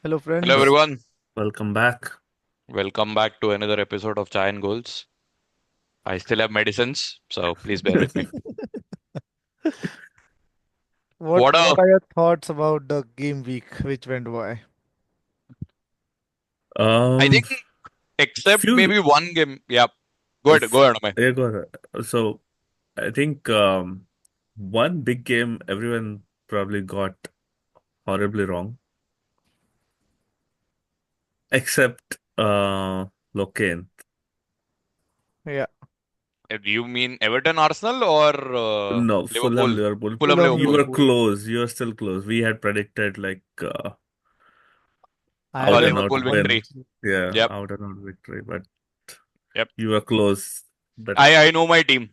Hello, Hello Wel- friends. everyone. Welcome back. Welcome back to another episode of Chai and Goals. I still have medicines, so please bear with me. What What what a are your thoughts about the game week which went by? I Um, think except few maybe one game. Yeah. Go if ahead, Amay. yeah, go ahead. So I think one big game everyone probably got horribly wrong, except Locaine. Yeah, Do you mean Everton Arsenal or No, Fulham Liverpool? Liverpool. Fulham Fulham You Liverpool. were Liverpool. close. You were still close. We had predicted like I had out a and out Liverpool win. victory. one. Yeah, Yep. out and out victory, but Yep. you were close. But I know my team.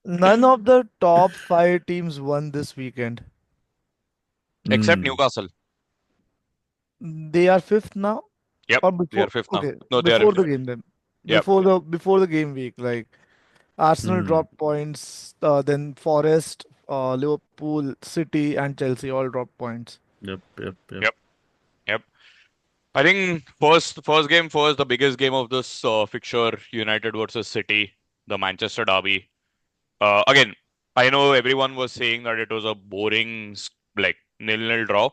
None of the top five teams won this weekend. Except mm, Newcastle. They are fifth now, Yep. or They are before? fifth now. Okay, No, they are. before the game then. Yep. Before the game week, like Arsenal mm, dropped points, then Forest, Liverpool, City, and Chelsea all dropped points. yep. Yep. Yep. I think first game first, the biggest game of this fixture, United versus City, the Manchester derby. Again, I know everyone was saying that it was a boring like nil-nil draw,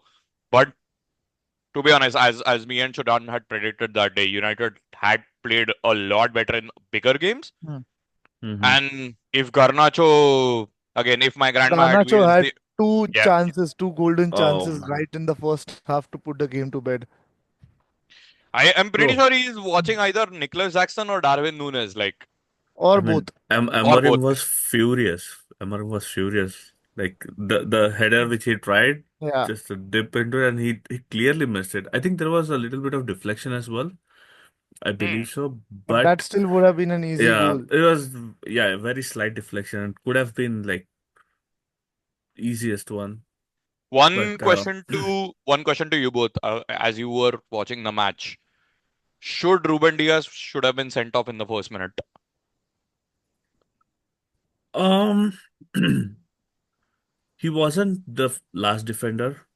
but to be honest, as me and Chodan had predicted that day, United had played a lot better in bigger games. Hmm. Mm-hmm. And if Garnacho, again, if my grandma had Garnacho wheels, had two yeah, chances, two golden Oh chances man, right in the first half to put the game to bed. I am pretty bro. sure he is watching either Nicholas Jackson or Darwin Núñez, like, Or I mean, both. or both. Amorim was furious. Amorim was furious. Like the header which he tried Yeah, just to dip into it, and he clearly missed it. I think there was a little bit of deflection as well. I Hmm. believe so, but that but still would have been an easy yeah, goal. it was a very slight deflection. It could have been like easiest one, but One question to you both, as you were watching the match. Should Ruben Diaz should have been sent off in the first minute? um, he wasn't the last defender.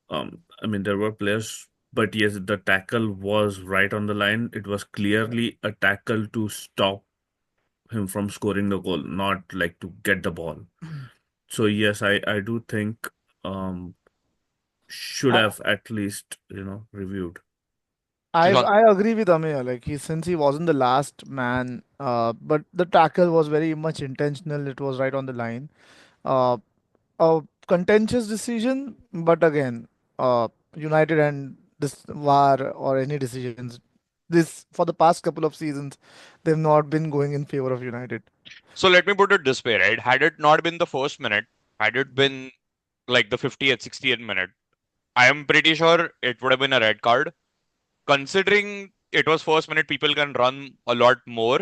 I mean, there were players, but yes, the tackle was right on the line. It was clearly a tackle to stop him from scoring the goal, not like to get the ball. So yes, I do think should I, have at least, reviewed. Sushant? I agree with Amir. Like since he wasn't the last man, but the tackle was very much intentional. It was right on the line. Uh, a contentious decision, but again, United and this VAR or any decisions, this for the past couple of seasons, they've not been going in favor of United. So let me put it this way, right? Had it not been the first minute, had it been like the 50th, 60th minute, I am pretty sure it would have been a red card. Considering it was first minute, people can run a lot more.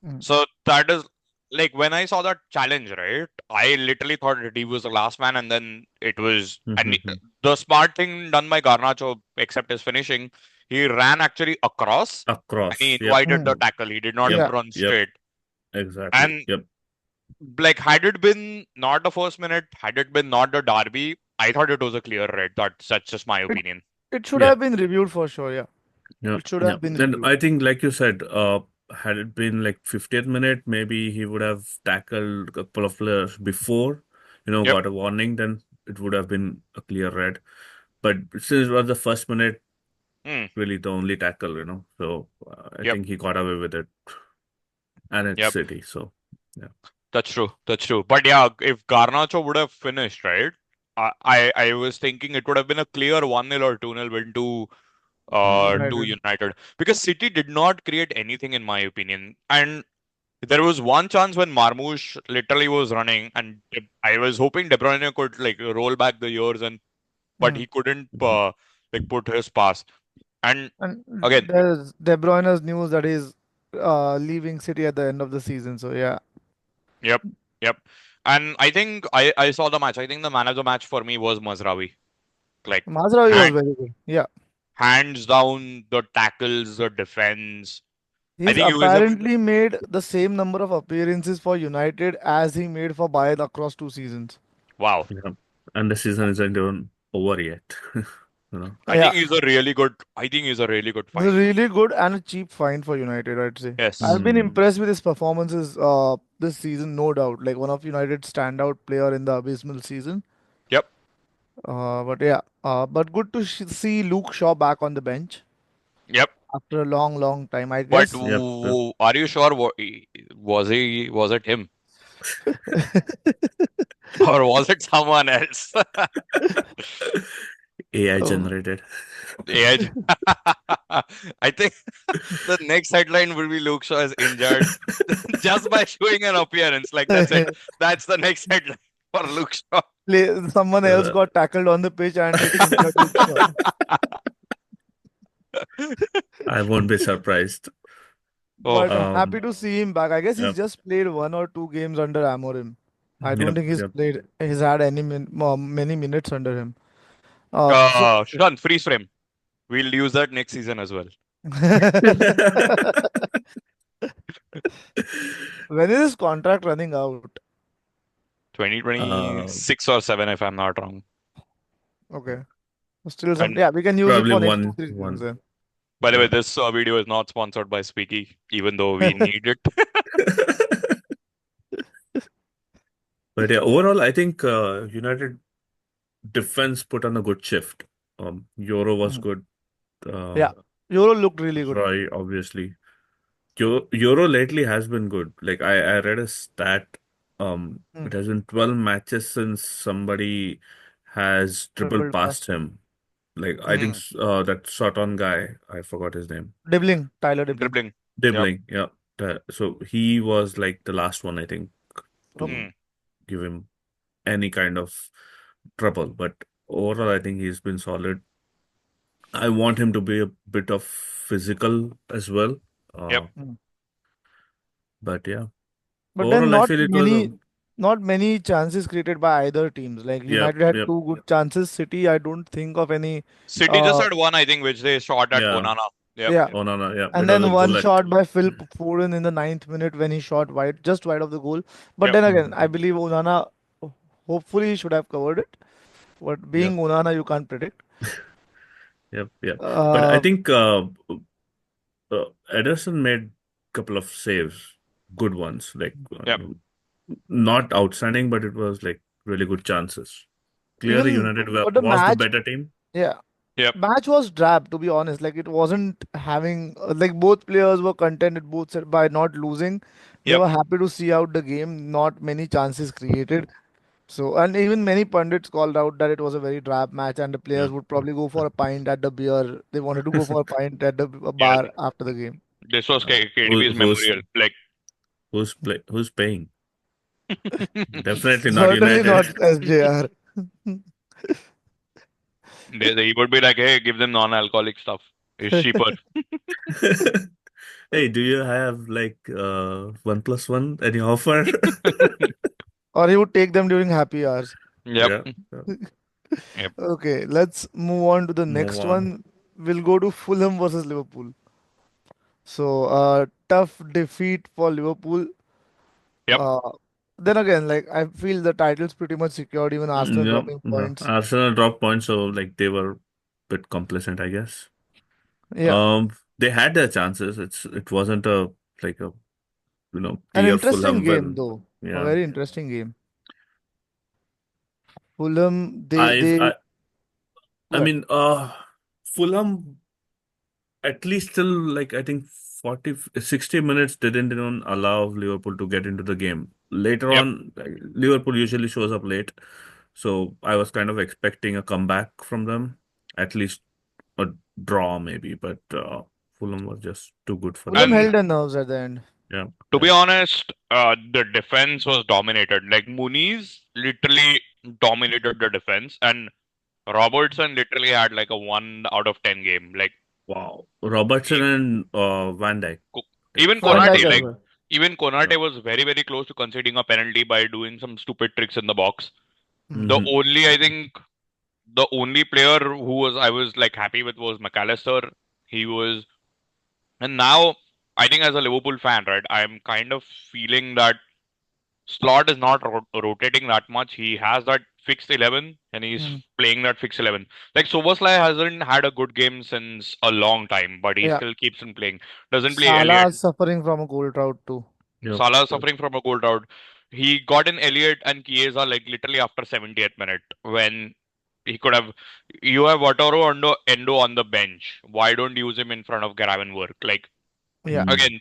Mm. So that is like when I saw that challenge, right? I literally thought that he was the last man, and then it was Mhm. the smart thing done by Garnacho, except his finishing, he ran actually across and he Across. Yep. invited the Mm. tackle. He did not Yep. Yeah, run Yep. straight. Exactly. And Yep. like, had it been not the first minute, had it been not the derby, I thought it was a clear red. That's just my it opinion. it should Yeah. have been reviewed for sure. Yeah, Yeah. it should Yeah. have been And reviewed. I think, like you said, had it been like 50th minute, maybe he would have tackled a couple of players before, Yep. got a warning, then it would have been a clear red. But since it was the first minute, Hmm. really the only tackle, so I Yep. think he got away with it. And it's Yep. City, so yeah. That's true. That's true. But yeah, if Garnacho would have finished, right? I was thinking it would have been a clear 1-0 or 2-0 win to Mm. United. United because City did not create anything in my opinion. And there was one chance when Marmoush literally was running, and I was hoping De Bruyne could like roll back the years, and but Mm. he couldn't Mhm. like put his pass. And And again, there's De Bruyne's news that he's leaving City at the end of the season. So yeah, yep, yep. And I think I saw the match. I think the man of the match for me was Mazraoui. Like Mazraoui was hand, very good. Yeah, hands down, the tackles, the defense. I he's think he was a apparently made the same number of appearances for United as he made for Bayern across two seasons. wow. Yeah. And the season isn't even over yet. You know. I Yeah, think he's a really good. I think he's a really good it's a find. really good and a cheap find for United, I'd say. Yes. I've been Hmm. impressed with his performances this season, no doubt. Like one of United's standout player in the abysmal season. Yep. But yeah, but good to see Luke Shaw back on the bench Yep. after a long, long time, I But guess. Yep. Yep. are you sure? Was he? Was it him, or was it someone else? AI Oh, generated. AI. I think the next headline will be Luke Shaw is injured just by showing an appearance. Like that's it. That's the next headline for Luke Shaw. Someone else Uh, got tackled on the pitch and it's injured Luke Shaw. I won't be surprised. Oh, But happy Um. to see him back. I guess he's Yep. just played 1 or 2 games under Amorim. I don't Yep. think he's Yep. played. He's had many minutes under him. So Shushant, freeze frame. We'll use that next season as well. when is his contract running out? uh, 2026 or 7, if I'm not wrong. Okay, still some. And Yeah, we can use it Probably for next two, one. three seasons One. then. by the way, Yeah. this video is not sponsored by Speaky, even though we need it. But yeah, overall, I think United defense put on a good shift. Euro was Mhm. good. Uh, Yeah, Euro looked really good. Roy, obviously. Euro lately has been good. Like I read a stat. Mm. It has been 12 matches since somebody has dribbled Tripled past past him. Like I think Mhm. that shot on guy, I forgot his name. Dibbling, Tyler Dibbling. Dribbling. Yep. Dribbling, yeah. So he was like the last one, I think, Okay. to Mm. give him any kind of trouble. But overall, I think he's been solid. I want him to be a bit of physical as well. Yep. Uh, Mm. but yeah, But then overall, I feel it was a not many chances created by either teams. Like yep, United had yep, two good chances. City, I don't think of any. City just Uh, had one, I think, which they shot at yeah. Onana. Yep. yeah, Oh no, no, yeah. and It was a then one bullet. shot by Phil Foden in the 9th minute when he shot wide, just wide of the goal. But Yep. then again, I Mhm. believe Onana, hopefully, should have covered it. But being Yep, Onana, you can't predict. yep, yep. But I Uh, think Ederson made couple of saves, good ones. Like Yep. not outstanding, but it was like really good chances. Clearly, even United but the was the match, better team. yeah, Yep. match was drab to be honest. Like it wasn't having like both players were contented both said by not losing. They Yep. were happy to see out the game. Not many chances created. So and even many pundits called out that it was a very drab match and the Yeah. players would probably go for a pint at the beer. They wanted to go for a pint at the Yes. bar after the game. This was Who, KDB's memorial. Like, who's paying? Definitely not Certainly not United. SJR. he would be like, hey, give them non-alcoholic stuff. It's cheaper. Hey, do you have like 1+1 any offer? Or he would take them during happy hours. Yep. Yeah. Yeah. Yep. Okay, let's move on to the Move next on. one. We'll go to Fulham versus Liverpool. So, tough defeat for Liverpool. Yep. Uh, then again, like I feel the title's pretty much secured, even Arsenal No, dropping no. points. Arsenal dropped points, so like they were a bit complacent, I guess. Yeah, They had their chances. It wasn't a like a an clear interesting Fulham game win. though. A Yeah. very interesting game. Fulham, I they I go I ahead. mean Fulham at least till like I think 40 60 minutes didn't even allow Liverpool to get into the game. Later Yep. on, Liverpool usually shows up late, so I was kind of expecting a comeback from them, at least a draw maybe, but Fulham was just too good for Fulham them. And held their nerves at the end. Yeah, to yeah. be honest, the defense was dominated. Like Muniz literally dominated the defense, and Robertson literally had like a 1 out of 10 game. Like Wow. Robertson e- and Van Dijk. Co- Like even Van Konate, Dijk as Robertson. like well. even Yeah. Konate was very very close to conceding a penalty by doing some stupid tricks in the box. Hmm. The Hmm. only I think the only player who was I was like happy with was McAllister. He was, and now I think as a Liverpool fan, right, I'm kind of feeling that Slot is not rotating that much. He has that fixed 11 and he's Mm. playing that fixed 11. Like Soboslai hasn't had a good game since a long time, but he Yeah. still keeps on playing. Doesn't play Salah Elliott. is suffering from a cold drought too. Yep. Salah is Yep. suffering from a goal drought. He got in Elliott and Chiesa like literally after 70th minute when he could have. You have Wataru Endo on the bench. Why don't you use him in front of Gravenwork? Like Yeah. Mm. again,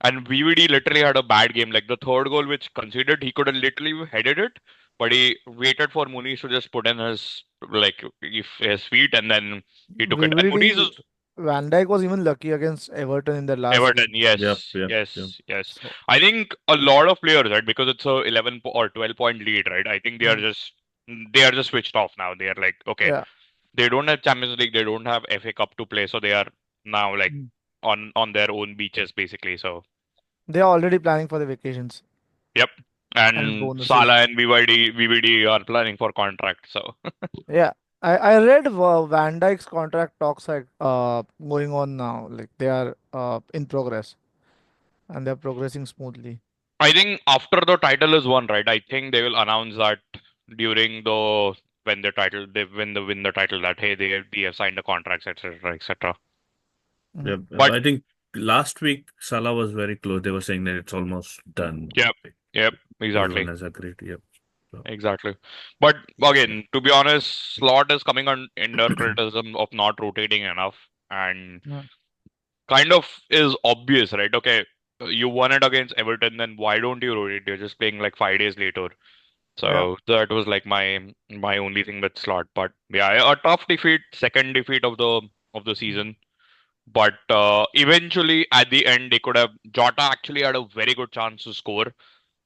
and VVD literally had a bad game. Like the third goal which conceded, he could have literally headed it, but he waited for Muniz to just put in his like if his feet and then he took it. And Muniz VVD, is Van Dijk was even lucky against Everton in their last Everton, game. Yep. yes, Yep. Yep. yes, yes. So, I think a lot of players, right, because it's a or 12 point lead, right? I think mm, they are just switched off now. They are like, okay, yeah. they don't have Champions League, they don't have FA Cup to play, so they are now like Mm. on their own beaches basically. So, They are already planning for the vacations yep. and And bonuses. Salah and VVD are planning for contract. So, Yeah. I read Van Dijk's contract talks like going on now. Like they are in progress and they're progressing smoothly. I think after the title is won, right? I think they will announce that during the when the title they win the title that hey they have signed the contracts etc etc. Mm. Yep. Yep. But I think last week Salah was very close. They were saying that it's almost done. yep, Like, yep, everyone exactly, has agreed. Yep. So, exactly. But again, to be honest, Slot is coming under criticism of not rotating enough, and Yeah. kind of is obvious, right? Okay, you won it against Everton, then why don't you rotate? You're just playing like 5 days later. Yeah. So that was like my only thing with Slot. But yeah, a tough defeat, second defeat of the season. But eventually, at the end, they could have. Jota actually had a very good chance to score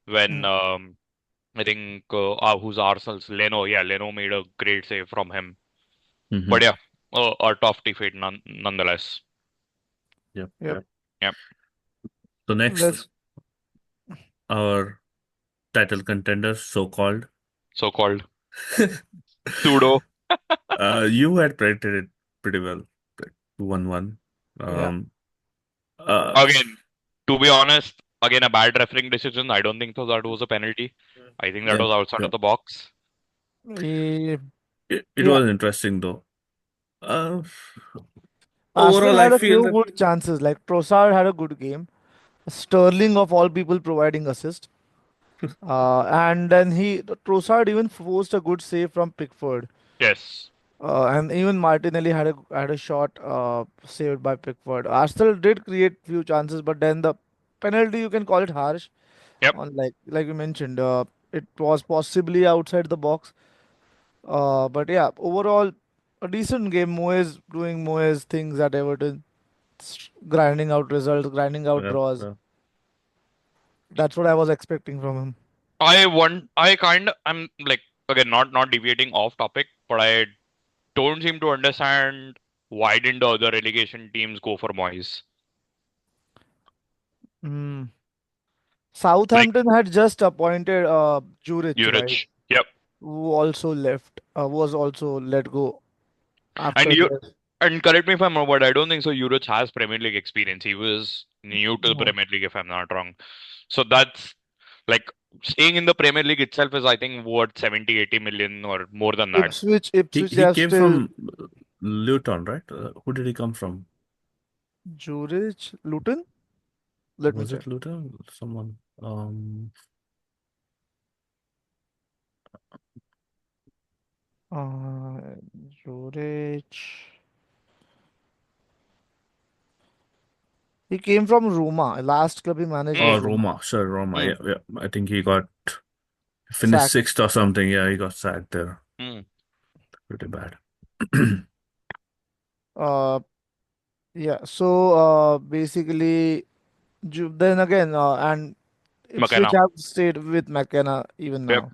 when Mm. I think who's Arsenal's Leno. Yeah, Leno made a great save from him. hmm. But yeah, a tough defeat nonetheless. Yep. Yep. Yep. Yep, So next, Let's. our title contenders, so called. so called pseudo. You had predicted it pretty well. 1-1. Yeah. Um, uh, Again, to be honest, again a bad refereeing decision. I don't think so that was a penalty. I think that yep, was outside of yep. the box. Eh, It yeah. was interesting though. Uh, Arsenal Overall, I had a feel few that. good chances. Like Trossard had a good game. Sterling of all people providing assist. And then Trossard even forced a good save from Pickford. Yes. And even Martinelli had a shot saved by Pickford. Arsenal did create few chances, but then the penalty you can call it harsh. Yep. On like you mentioned, it was possibly outside the box. But yeah, overall a decent game. Moyes doing Moyes things at Everton, grinding out results, grinding out Yep, draws. yep. That's what I was expecting from him. I'm like again not deviating off topic, but I don't seem to understand why didn't the other relegation teams go for Moyes? Mm. Like Southampton had just appointed Juric, right? Juric. Yep. Who also left, was also let go And after you their. and correct me if I'm wrong, but I don't think so. Juric has Premier League experience. He was new to the No. Premier League, if I'm not wrong. So that's like staying in the Premier League itself is I think what 70, 80 million or more than that. Ipswich, they He are came still. from Luton, right? Who did he come from? Juric, Luton? Let me Was check. it Luton? Someone. Uh, Juric. He came from Roma. Last club he managed Hmm. Oh, was Roma. Roma. Sure, Roma. Hmm. Yeah, yeah. I think he got finished Sacked. sixth or something. Yeah, he got sacked there. Hmm. Pretty bad. Uh, yeah. So basically, then again, and Ipswich McKenna. have stayed with McKenna even Yep.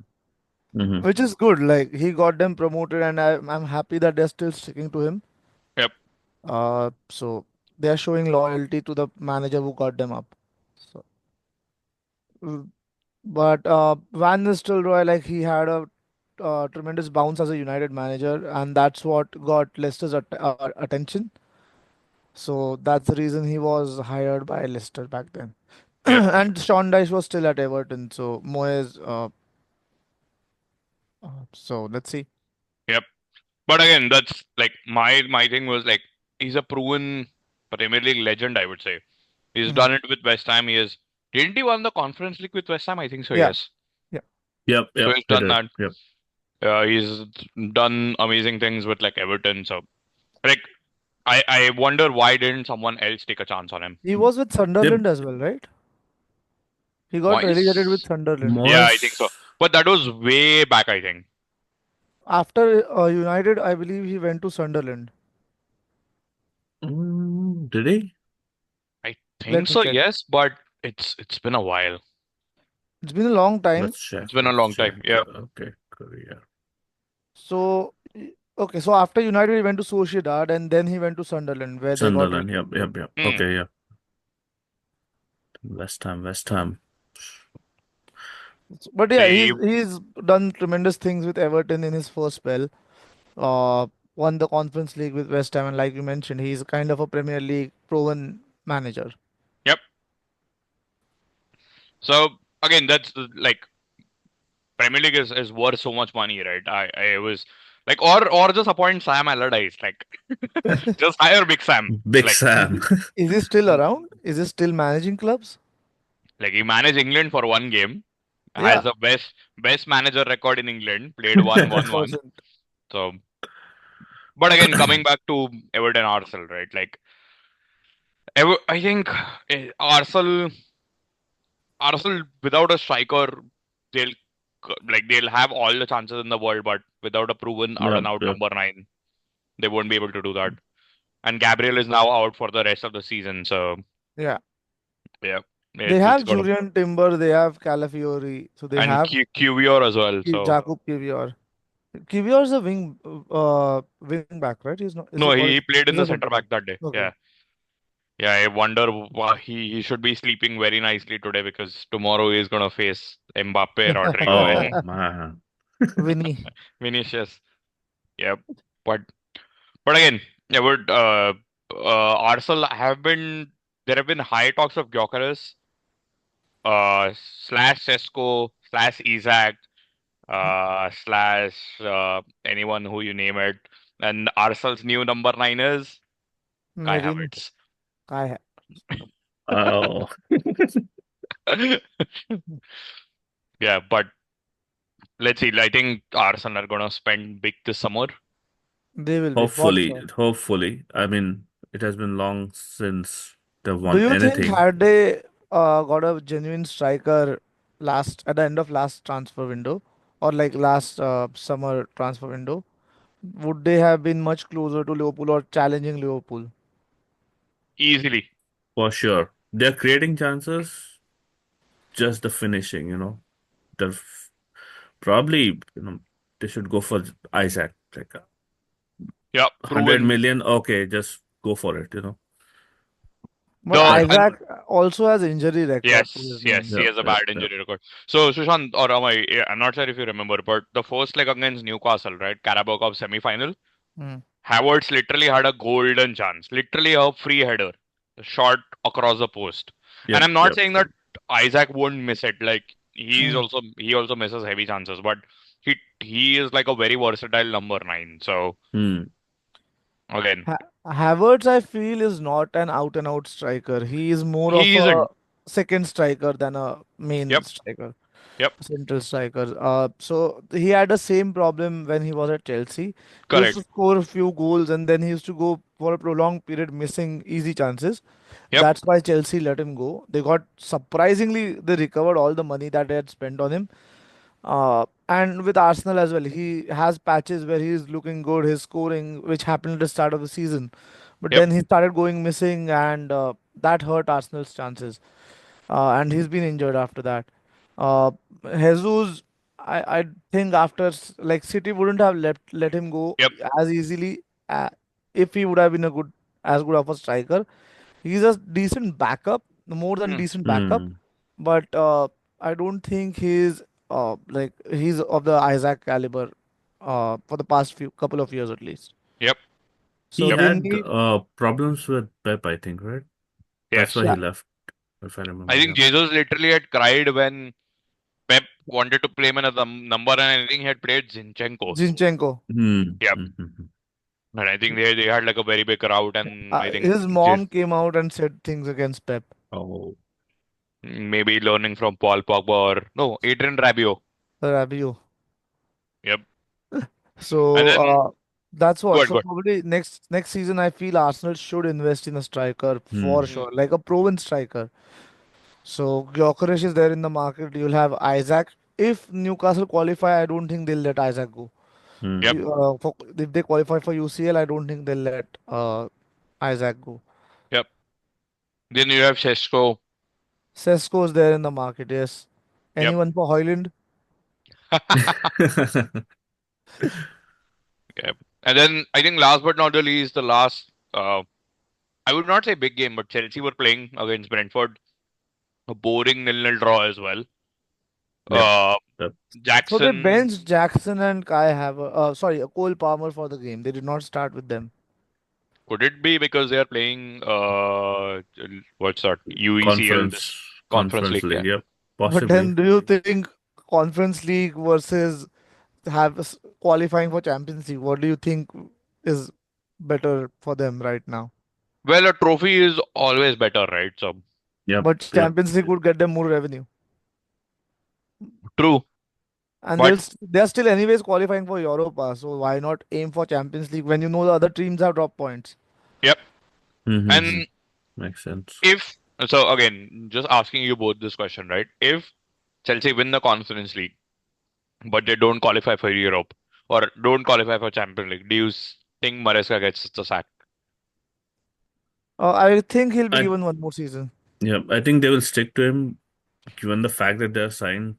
now, hmm. which is good. Like he got them promoted, and I'm happy that they're still sticking to him. Yep. So they are showing loyalty to the manager who got them up. So, mm, but Van Nistelrooy, like he had a tremendous bounce as a United manager, and that's what got Leicester's attention. So that's the reason he was hired by Leicester back then. Yep. And Sean Dyche was still at Everton, so Moyes. So let's see. Yep. But again, that's like my thing was like he's a proven Premier League legend, I would say. He's Mhm. done it with West Ham. He is didn't he won the Conference League with West Ham? I think so, Yeah, yes. yeah. Yep, So yep, he's he done did. that. Yep. He's done amazing things with like Everton. So like I wonder why didn't someone else take a chance on him? He was with Yep. Sunderland as well, right? He got relegated with Moyes? Sunderland. Yeah, I think so. Moyes. But that was way back, I think. After United, I believe he went to Sunderland. Did he? I think Let me so, check. yes, but it's been a while. It's been a long time. Let's check. It's been a Let's long check. time. Yeah. Okay, career. So, okay, so after United, he went to Sociedad and then he went to Sunderland where they got Sunderland. Yep, relegated. yep, yep. Hmm. Okay, yep. West Ham, West Ham. But So yeah, he, he's done tremendous things with Everton in his first spell. Uh, Won the Conference League with West Ham, and like you mentioned, he's kind of a Premier League proven manager. yep. So again, that's like Premier League is worth so much money, right? I was like, or just appoint Sam Allardyce, like just hire Big Sam. Big Like Is Sam. he, is he still around? Is he still managing clubs? like he managed England for one game, has Yeah, the best manager record in England, played one one one. 100%. So, but again, coming back to Everton Arsenal, right? Like I think Arsenal without a striker, they'll they'll have all the chances in the world, but without a proven out Yep, and out yep. number nine, they won't be able to do that. And Gabriel is now out for the rest of the season, so Yeah. yeah, They it's have gonna Julian Timber, they have Calafiori, so they and have QVR as well. So Jakub Kivior. Kivior is a wing back, right? He's not. Is it no, or he played he's in a the center center back? back that day. Okay. Yeah, yeah. I wonder why he should be sleeping very nicely today because tomorrow he's gonna face Mbappe, Rodrigo, Oh and man. Vinny. Vinicius. Yep. But again, yeah, would Arsenal have been there have been high talks of Gyökeres, slash Sesko, slash Isak, slash anyone who you name it. And Arsenal's new number nine is Kai Maybe Havertz. I Oh. Yeah, but let's see. I think Arsenal are gonna spend big this summer. they will be for Hopefully, sure. hopefully. I mean, it has been long since they've Do won you think anything. had they got a genuine striker last at the end of last transfer window or like last summer transfer window, would they have been much closer to Liverpool or challenging Liverpool? Easily. For sure. They're creating chances, just the finishing. They're probably, they should go for Isaac. Like Yeah, 100 proven. million, okay, just go for it. But The But and Isaac also has injury record to yes, his yes, name. he yeah, has a yeah, bad yeah. injury record. So Sushant or Amay, yeah, I'm not sure if you remember, but the first leg against Newcastle, right, Carabao Cup semi-final, Hmm. Havertz literally had a golden chance, literally a free header, a shot across the post. And Yep, I'm not yep, saying yep. that Isaac won't miss it. Like Hmm. he also misses heavy chances, but he is like a very versatile number nine. So Hmm. again, Havertz, I feel, is not an out and out striker. He is more of he a isn't. second striker than a main Yep, striker. yep, Central striker. So he had the same problem when he was at Chelsea. He used to correct. score a few goals and then he used to go for a prolonged period missing easy chances. Yep, That's why Chelsea let him go. They got surprisingly they recovered all the money that they had spent on him. And with Arsenal as well, he has patches where he's looking good, his scoring, which happened at the start of the season. But yep, then he started going missing, and that hurt Arsenal's chances. And he's been injured after that. Uh, Jesus, I think after like City wouldn't have let him go yep. as easily if he would have been a good as good of a striker. He's a decent backup, more than Hmm. decent backup, Hmm. but I don't think he's like he's of the Isaac caliber for the past few couple of years at least. Yep, So He yep. they had need problems with Pep, I think, right? That's Yes. why yeah he left. if I remember. I Yeah. think Jesus literally had cried when Pep wanted to play him in a number, and I think he had played Zinchenko. Zinchenko. Hmm. Yep. Mm-hmm. And I think they had like a very big crowd, and I think His mom came out and said things against Pep. Oh. maybe learning from Paul Pogba or no, Adrian Rabiot. Rabiot. Yep. And So then that's what. good, So good. probably next season, I feel Arsenal should invest in a striker for Hmm. Hmm. sure, like a proven striker. So Gyökeres is there in the market. You'll have Isaac. If Newcastle qualify, I don't think they'll let Isaac go. Hmm. Yep. If they qualify for UCL, I don't think they'll let Isaac go. Yep. Then you have Sesko. Sesko is there in the market. Yes. Yep. Anyone for Hoyland? Yep. And then I think last but not the least, the last I would not say big game, but Chelsea were playing against Brentford. A boring nil-nil draw as well. Yep. Uh, Yep. So they Jackson, benched Jackson and Kai Havertz. Sorry, Cole Palmer for the game. They did not start with them. could it be because they are playing what's that? UECL, Conference this Conference Conference League? Yeah. League. Yep. But Possibly. then, do you think Conference League versus qualifying for Champions League? What do you think is better for them right now? Well, a trophy is always better, right? So Yep. But Yep. Champions League would get them more revenue, true, and but they're still anyways qualifying for Europa. So why not aim for Champions League when you know the other teams have dropped points? yep. Mm-hmm. And Makes sense. if so, again, just asking you both this question, right? If Chelsea win the Conference League, but they don't qualify for Europe or don't qualify for Champions League, do you think Maresca gets the sack? I think he'll be I given one more season. Yeah, I think they will stick to him given the fact that they have signed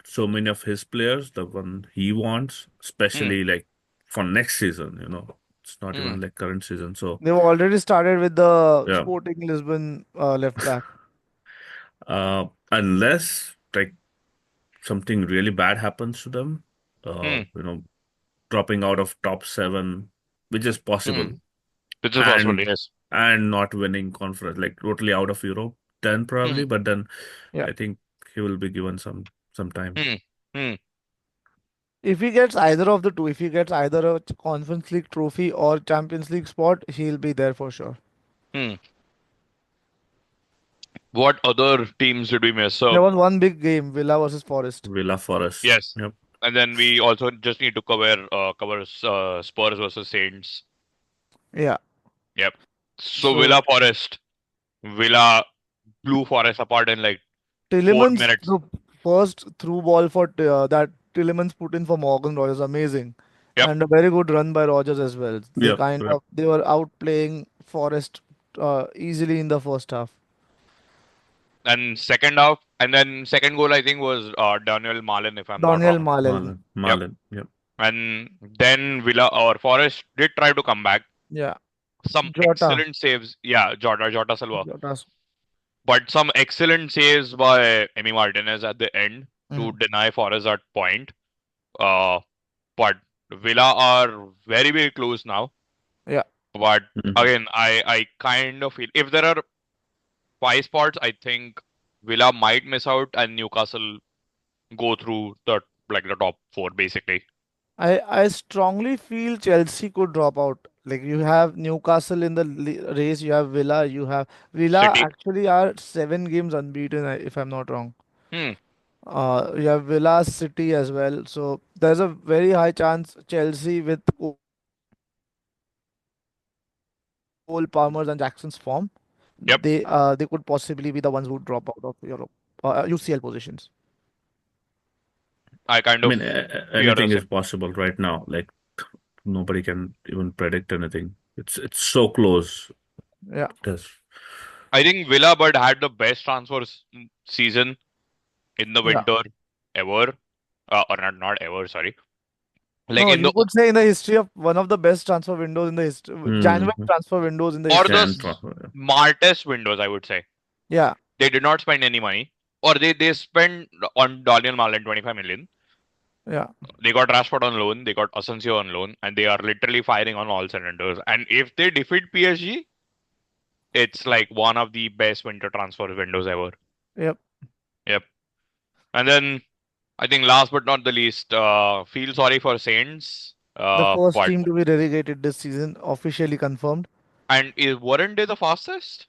so many of his players, the one he wants, Hmm. especially like for next season, you know. It's not Hmm. even like current season. So They've already started with the yeah. Sporting Lisbon left back. Unless like something really bad happens to them, Hmm. you know, dropping out of top seven, which is Hmm. possible, Which is possible, and yes. not winning conference, like totally out of Europe, then Hmm. probably, but then Yeah. I think he will be given some time. Hmm. Hmm. If he gets either of the two, if he gets either a Conference League trophy or Champions League spot, he'll be there for sure. Hmm. What other teams did we miss? There So, was one big game, Villa versus Forest. Villa Forest. yes. Yep. And then we also just need to cover Spurs versus Saints. Yeah. Yep. So So Villa Forest. Villa blew Forest apart in like four Tillemans, minutes. the first through ball for that Tillemans put in for Morgan Rogers, amazing, Yep. and a very good run by Rogers as well. Yep. Yep. They were outplaying Forest easily in the first half. And second half, and then second goal I think was Daniel Malin, if I'm not Daniel wrong. Malel. Marlon. Yep. Marlon. Yep. And then Villa or Forest did try to come back. Yeah. Some Jota. excellent saves. Yeah, Jota Silva. Jota's. But some excellent saves by Emi Martinez at the end to Mhm. deny Forest that point. Uh, but Villa are very, very close now. Yeah. But Hmm. again, I kind of feel if there are five spots, I think Villa might miss out and Newcastle go through the top four basically. I strongly feel Chelsea could drop out. Like you have Newcastle in the race, you have Villa, you have Villa City. actually are 7 games unbeaten, if I'm not wrong. Hmm. You have Villa City as well. So there's a very high chance Chelsea with Cole Palmer's and Jackson's form, they could possibly be the ones who drop Yep. out of Europe, UCL positions. I kind I of mean, fear the anything is same. possible right now. Like nobody can even predict anything. It's so close. Yeah. Yes. I think Villa but had the best season in the Yeah. winter ever. Or not ever, sorry. Like No, in you the could say in the history of one of the best transfer windows in the history, January Hmm. transfer windows in the or history. the Jan transfer. smartest windows, I would say. Yeah. They did not spend any money. Or they spent on Daniel Malin 25 million. Yeah. They got Rashford on loan, they got Asensio on loan, and they are literally firing on all cylinders. And if they defeat PSG, it's like one of the best winter transfer windows ever. Yep. Yep. And then I think last but not the least, feel sorry for Saints. The first But team to be relegated this season, officially confirmed. weren't they the fastest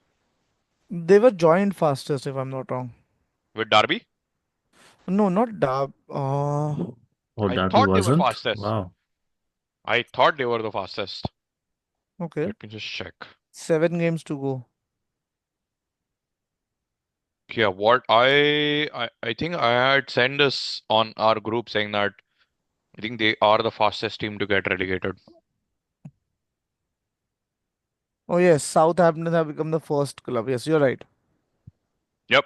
They were joined fastest, if I'm not wrong. with Derby? No, not Dab. Oh, I Derby thought they were wasn't? fastest. Wow. I thought they were the fastest. Okay. Let me just check. 7 games to go. Yeah, what I think I had sent this on our group saying that I think they are the fastest team to get relegated. Oh yes, Southampton have become the first club. Yes, you're right. Yep,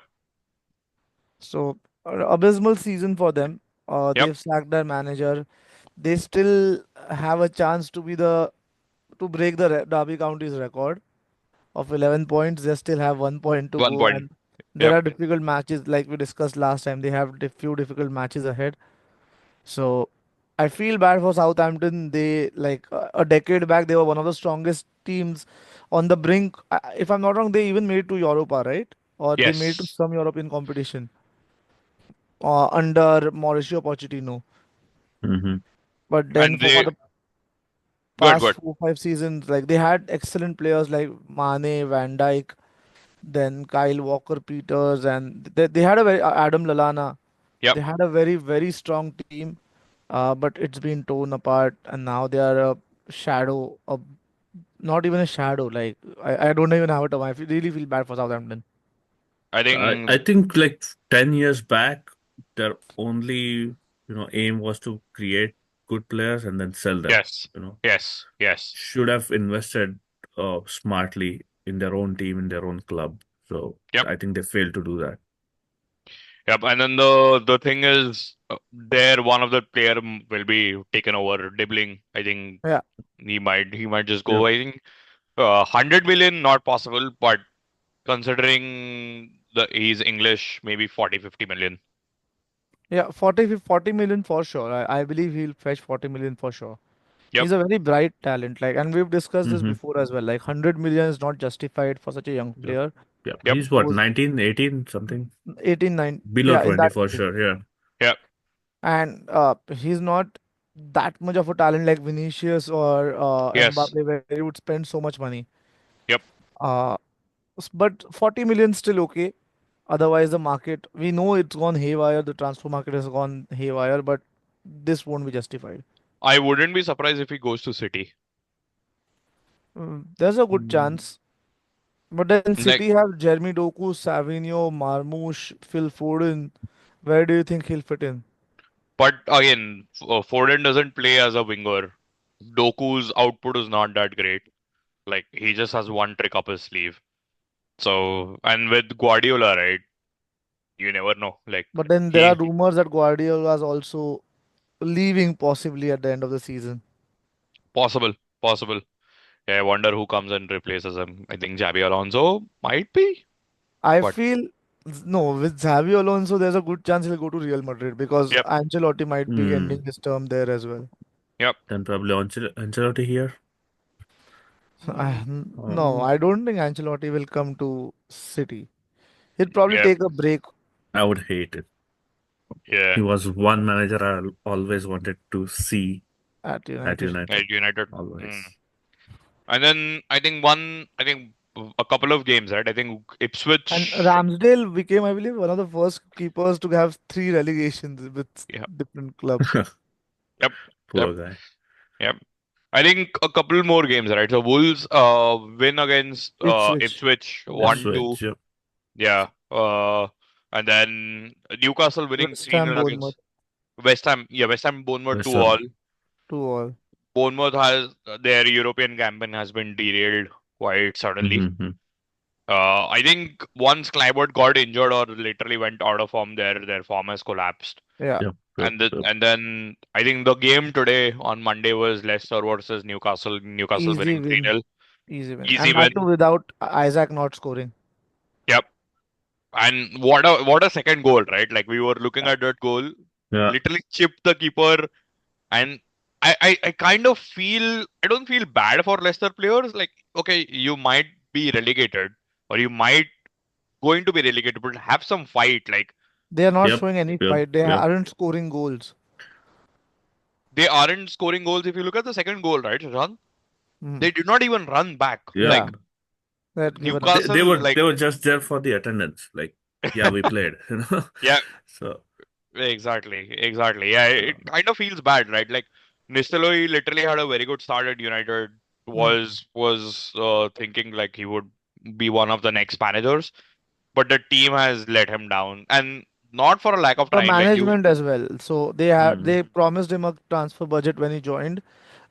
So abysmal season for them. yep, They've sacked their manager. They still have a chance to be the to break the Derby County's record of 11 points. They still have 1 point to one go, point. and there Yep, are difficult matches like we discussed last time. They have few difficult matches ahead. So I feel bad for Southampton. They like a decade back they were one of the strongest teams on the brink. If I'm not wrong, they even made to Europa, right? Or they made to yes, some European competition under Mauricio Pochettino. Mm-hmm. But then and for they the good, past good. 4 5 seasons, like they had excellent players like Mane, Van Dijk, then Kyle Walker Peters, and they had a very Adam Lallana. Yep, They had a very strong team, but it's been torn apart, and now they are a shadow of not even a shadow. Like I don't even have a term. Really feel bad for Southampton. I I think think like 10 years back, their only, aim was to create good players and then sell them, yes, you know. yes, yes. Should have invested smartly in their own team, in their own club. So Yep, I think they failed to do that. yep. And then the thing is, there one of the player will be taken over. Dibbling, I think Yeah, he might just go. Yep. I think 100 million not possible, but considering the he's English, maybe 40-50 million. yeah, 40 million for sure. I believe he'll fetch 40 million for sure. Yep. He's a very bright talent. Like, and we've discussed this Mm-hmm. before as well. Like, 100 million is not justified for such a young Yep. player Yep. Yep. He's what, who's 19, 18, something? 18, 9. Below Yeah, in 20 that for range. sure. Yeah. Yep. And he's not that much of a talent like Vinicius or Yes. Mbappe, where he would spend so much money. Yep. Uh, but 40 million still okay. Otherwise, the market, we know it's gone haywire. The transfer market has gone haywire, but this won't be justified. I wouldn't be surprised if he goes to City. There's a good Mm. chance. But then Like, City have Jeremy Doku, Savinho, Marmoush, Phil Foden. Where do you think he'll fit in? but again, Foden doesn't play as a winger. Doku's output is not that great. Like, he just has one trick up his sleeve. So, and with Guardiola, right? You never know. Like, But then there are he rumors that Guardiola is also leaving possibly at the end of the season. possible, possible. Yeah, I wonder who comes and replaces him. I think Xabi Alonso might be, I but feel no, with Xavi Alonso, there's a good chance he'll go to Real Madrid because yep, Ancelotti might be ending Mm. his term there as well. yep. Then probably Ancelotti here. No, Um, I don't think Ancelotti will come to City. He'll probably Yeah, take a break I would hate it. yeah. He was one manager I always wanted to see at at United. United. At United. Mm. Always. And then I think a couple of games, right? I think And Ipswich. Ramsdale became, I believe, one of the first keepers to have 3 relegations with Yeah, different clubs. yep, yep, Poor guy. yep. I think a couple more games, right? So Wolves win against Ipswich. Ipswich Yeah. 1-2. Ipswich. Yep. Yeah. And then Newcastle winning West 3-0 Ham, Bournemouth, against West Ham. Yeah, West Ham Bournemouth West 2-all. Ham. 2-all. Bournemouth has their European campaign has been derailed quite suddenly. Mm-hmm. I think once Clivert got injured or literally went out of form, their form has collapsed. Yeah. Yep. Yep. Yep. And then I think the game today on Monday was Leicester versus Newcastle. Newcastle Easy winning win. 3-0. Easy win. Easy And that too win. without Isaac not scoring. Yep. And what a second goal, right? Like we were looking Yeah. at that goal, Yeah. literally chipped the keeper, and I kind of feel I don't feel bad for Leicester players. Like, okay, you might be relegated, or you might going to be relegated, but have some fight. Like They are not Yep. showing any Yep. fight. They Yep. aren't scoring goals. they aren't scoring goals. If you look at the second goal, right, Run, Mm. they did not even run back. Yeah. Yeah, Like they had given up. They Newcastle, were like just there for the attendance. Like, yeah, we played, you know. yeah, So exactly. Yeah, it kind of feels bad, right? Like Nistelrooy literally had a very good start at United. Mm. Was thinking like he would be one of the next managers, but the team has let him down, and not for a lack of The trying. Like you, management as well. So mm, they promised him a transfer budget when he joined.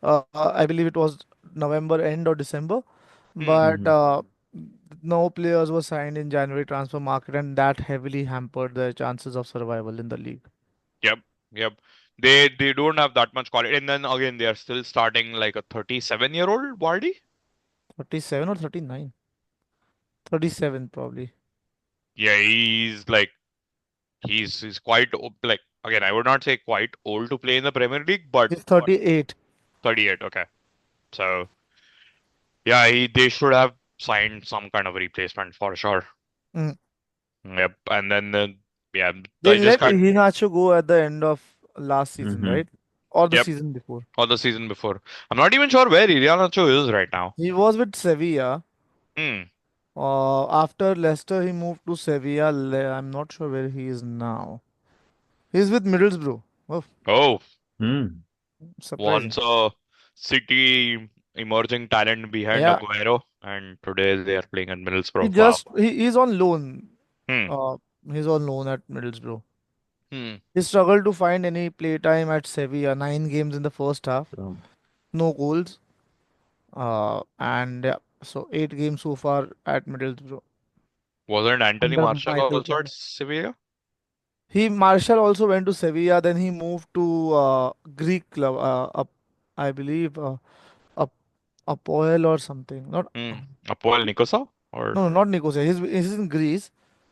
I believe it was November end or December, hmm, but mhm. no players were signed in January transfer market, and that heavily hampered their chances of survival in the league. yep, yep. They don't have that much quality, and then again they are still starting like a 37-year-old Vardy. 37 or 39? 37 probably. Yeah, he's quite like again. I would not say quite old to play in the Premier League, but He's 38. 38. Okay, so yeah, they should have signed some kind of replacement for sure. Mm. Yep, and then yeah, They I just let can't. Iheanacho go at the end of last season, Mhm. right? Or the Yep, season before. or the season before. I'm not even sure where Irianacho is right now. He was with Sevilla. Hmm. After Leicester, he moved to Sevilla. I'm not sure where he is now. He's with Middlesbrough. Oh, Oh, Mm. surprising. once a City emerging talent behind Yeah, Aguero, and today they are playing at he Middlesbrough. Wow. just he's on loan. Hmm. Uh, he's on loan at Middlesbrough. Hmm. He struggled to find any playtime at Sevilla. 9 games in the first half, Um, no goals. And yeah, so 8 games so far at Middlesbrough Wasn't Anthony under Martial Michael also at Carrick. Sevilla? He Marshall also went to Sevilla. Then he moved to Greek club. I believe Ap- Apoel or something. Not Hmm. Apoel Nicosia or no, not Nicosia. He's in Greece.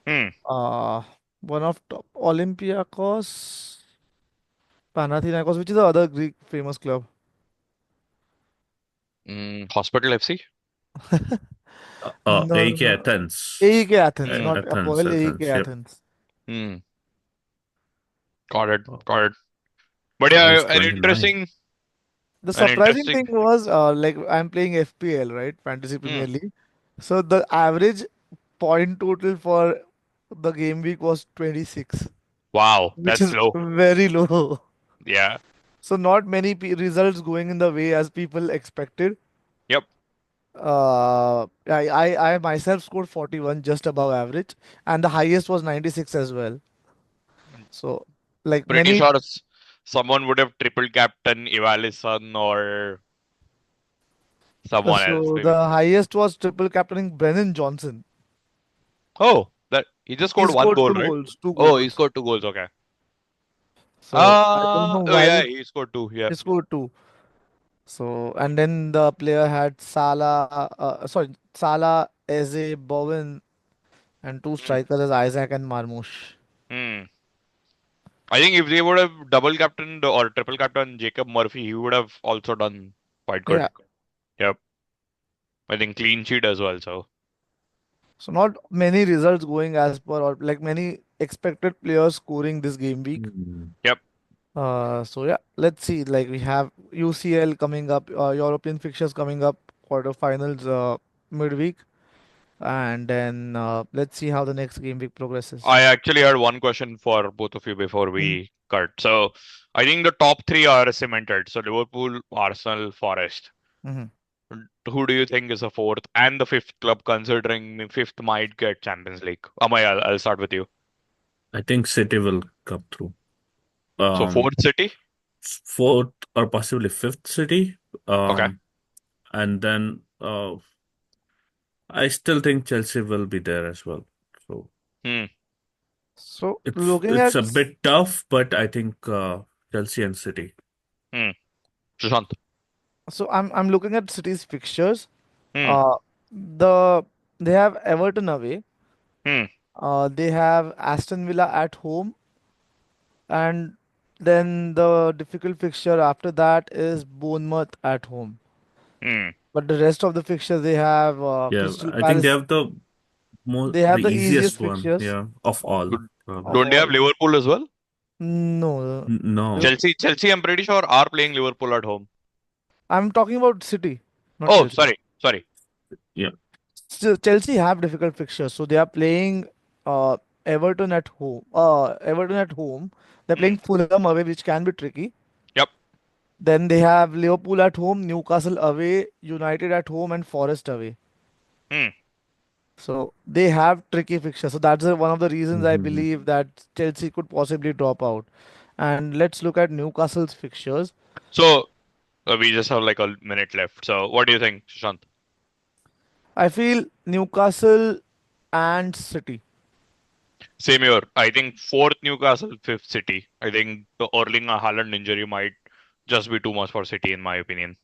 hmm. Uh, one of top Olympiacos, Panathinaikos, which is the other Greek famous club. Hospital FC. No, no, AEK no. Athens. AEK Athens, Hmm. not Athens. Apoel. AEK Athens. Yep. Athens. Hmm. Got it. Oh, Got it. But so yeah, he's 29. The an surprising interesting. thing was like I'm playing FPL, right? Fantasy Hmm. Premier League. So the average point total for the game week was 26, Wow, which that's is low. very low. Yeah. So not many results going in the way as people expected. Yep. I myself scored 41, just above average, and the highest was 96 as well. So like Pretty many, sure someone would have triple captain Ivalisson or someone else, so maybe. the highest was triple captaining Brennan Johnson. Oh, that he just He scored one scored goal, two right? goals, two Oh, he goals. scored two goals. Okay. So I don't know Oh why yeah, he scored two. Yeah. he scored two. So and then the player had Salah, Eze, Bowen, and two Hmm. strikers as Isaac and Marmoush. Hmm. I think if they would have double captained or triple captained Jacob Murphy, he would have also done quite good. Yeah. Yep. I think clean sheet as well. So. So not many results going as per or like many expected players scoring this game week. Mm. Yep. So yeah, let's see. Like we have UCL coming up, European fixtures coming up, quarterfinals midweek, and then let's see how the next game week progresses. I actually had one question for both of you before Mm-hmm. we cut. So I think the top three are cemented. So Liverpool, Arsenal, Forest. Mm-hmm. Who do you think is the fourth and the fifth club, considering fifth might get Champions League? Amay, I'll start with you. I think City will come through. So Um, fourth City. Fourth or possibly fifth City. Okay. And then I still think Chelsea will be there as well. So Hmm. So it's looking it's at a bit tough, but I think Chelsea and City. Hmm. Sushant. I'm looking at City's fixtures. Hmm. Uh, the they have Everton away. Hmm. They have Aston Villa at home, and then the difficult fixture after that is Bournemouth at home. Hmm. But the rest of the fixtures they have Yeah, Crystal I think they Palace. have They the have the easiest easiest one, fixtures yeah, of all, Don't of probably. don't they have all. Liverpool as well? No, No. Chelsea, I'm pretty sure are playing Liverpool at home. I'm talking about City, not Oh, Chelsea. sorry. Yeah. Still, Chelsea have difficult fixtures, so they are playing uh, Everton at home. Everton at home. They're Hmm. playing Fulham away, which can be tricky. Yep. Then they have Liverpool at home, Newcastle away, United at home, and Forest away. Hmm. So they have tricky fixtures. So that's one of the reasons I Mhm. believe that Chelsea could possibly drop out. And let's look at Newcastle's fixtures. So we just have like a minute left. So what do you think, Shant? I feel Newcastle and City. Same here. I think fourth Newcastle, fifth City. I think the Erling Haaland injury might just be too much for City, in my opinion.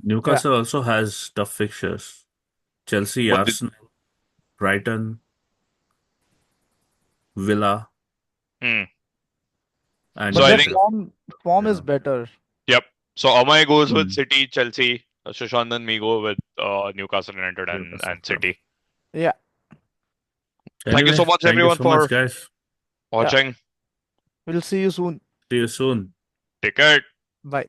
Yeah. Newcastle also has tough fixtures. Chelsea, But Arsenal, Brighton, Villa, hmm. and So But I their think United. form is Yeah. better. yep. So Amay goes with Mm. City, Chelsea. Sushant and me go with Newcastle United Newcastle. and Yeah. City. Yeah. Thank you Anyway, so much, thank you everyone, so much, for guys. Yeah. watching. We'll see you soon. See you soon. Take care. Bye.